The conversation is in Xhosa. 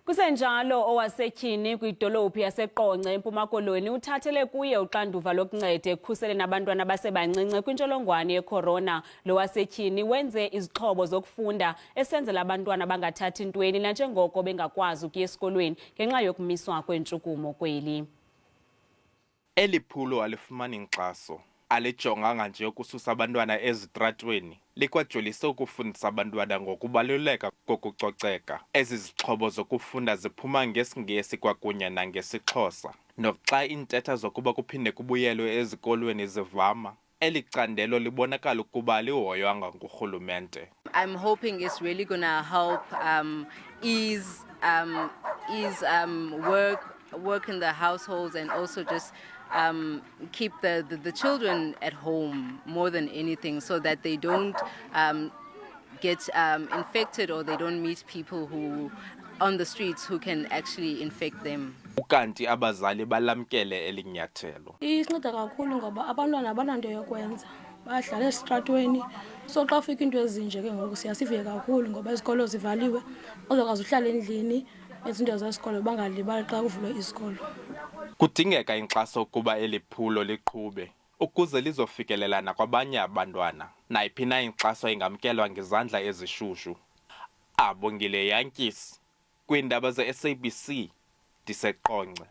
Kusenjalo Owasetyhini kwidolophu yaseQonce eMpuma Koloni uthathele kuye uxanduva lokunceda ekukhuseleni abantwana abasebancinci kwintsholongwane yeCorona. Lowasetyhini wenze izixhobo zokufunda esenzela abantwana abangathathi ntweni nanjengoko bengakwazi ukuya eskolweni ngenxa yokumiswa kweentshukumo kweli. Eli phulo alifumani nkxaso, alijonganga nje ukususa abantwana ezitratweni, likwajolise ukufundisa abantwana ngokubaluleka kokucoceka. Ezi zixhobo zokufunda ziphuma ngesiNgesi kwakunye nangesiXhosa. Noxa iintetha zokuba kuphinde kubuyelwe ezikolweni zivama, eli candelo libonakala ukuba alihoywanga ngurhulumente. I'm hoping it's really going to help ease work in the households and also just keep the children at home more than anything, so that they don't get infected or they don't meet people who on the streets who can actually infect them. Ukanti abazali balamkele elinyathelo. Isinceda kakhulu ngoba abantwana abananto yokwenza, bahlala esitratweni. So xa ufika into ezinje ke ngoku siyasive kakhulu ngoba izikolo zivaliwe, uzokwazi uhlala endlini izinto zesikolo bangalibali xa kuvulwe isikolo. Kudingeka inkxaso ukuba eli phulo liqhube ukuze lizofikelela nakwabanye abantwana. Nayiphi na inkxaso ingamkelwa ngezandla ezishushu. Abongile Yankisi, kwiindaba ze-SABC, ndiseQonce.